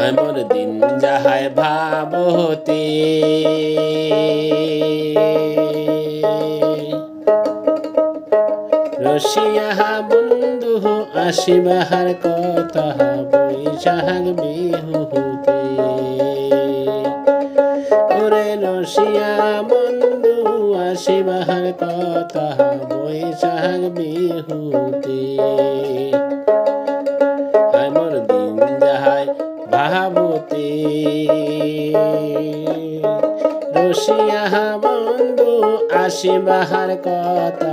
এমন দিন যাহায় ভাবতে রসিয়া বন্ধু আসিবাহার কথা বৈশাখ বিহুতে ওরে রসিয়া বন্ধু আসিবাহার কথা বৈশাখ বিহুতে এমন দিন যাহায় ভাবতে রসিয়া বন্ধু আসিবাহার কথা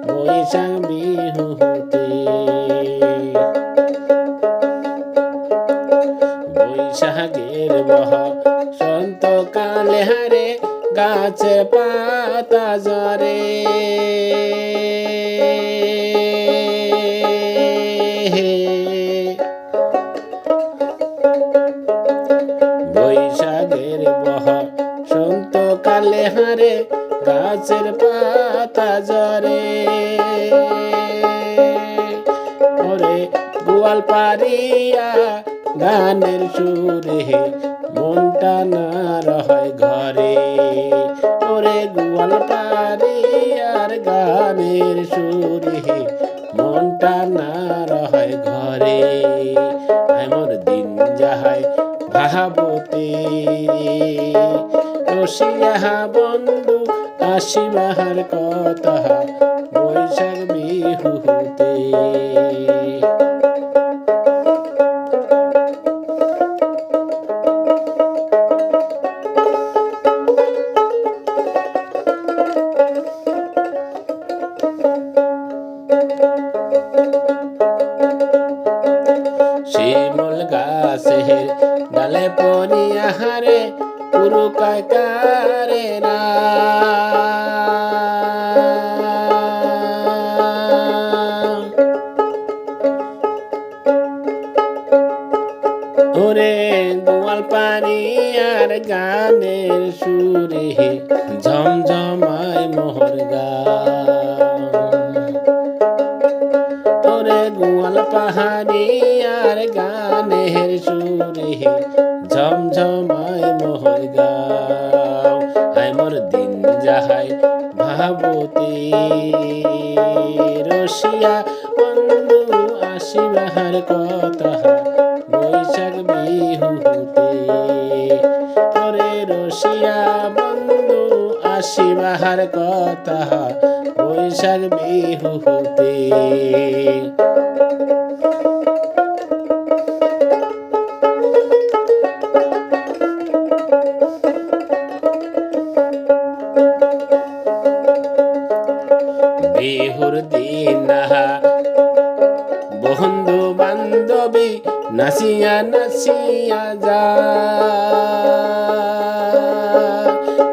বৈশাখ বিহুতে বৈশাখের বসন্ত কালে হারে গাছের পাতা ঝরে বৈশাখের বসন্ত কালে হারে গাছের পাতা ঝরে ওরে গোয়াল পারিয়া গানের সুরে মনটা না রয় ঘরে ওরে গোয়াল পারিয়ার গানের সুরে মনটা না রয় ঘরে এমন দিন যাহায় ভাবতে রসিয়া বন্ধু আসিবাহার কথা বৈশাখ বিহুতে শিমুল গাছের ডালে পড়িয়া হারে পুরুকায় কারে না ওরে গোয়াল পানিয়ার গানের সুরে ঝমঝমায় মোহর ওরে গোয়াল পাহাড়িয়ার গানের সুরে ঝমঝমায় মোহর গাও এমন দিন যাহায় ভাবতে রসিয়া বন্ধু আসিবাহার কথা বৈশাখ বিহুতে ওরে রসিয়া বন্ধু আসিবাহার কথা বৈশাখ বিহুতে বিহুর দিন বন্ধু বান্ধবী নাচিয়া নাচিয়া যা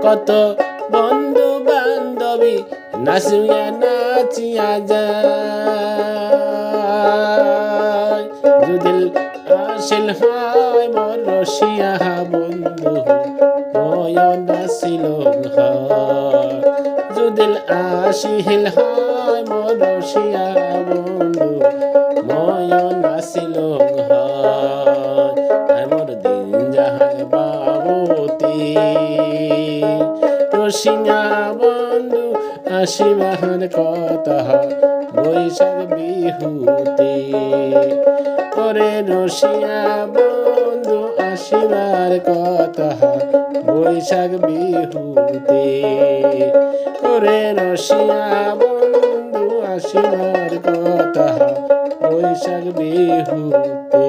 কত বন্ধু বান্ধবী নাচিয়া নাচিয়া যা যদিল আসিল হয় মোর রসিয়া বন্ধু ময় নাচিল যদিল আসিল হয় মোর রসিয়া বন্ধু ময় নাচিল এমন দিন যাহায় ভাবতে রসিয়া বন্ধু আসিবাহার কথা বৈশাখ বিহুতে ওরে রসিয়া বন্ধু আসিবার কথা বৈশাখ বিহুতে ওরে রসিয়া বন্ধু আসিবার কথা বৈশাখ বিহুতে।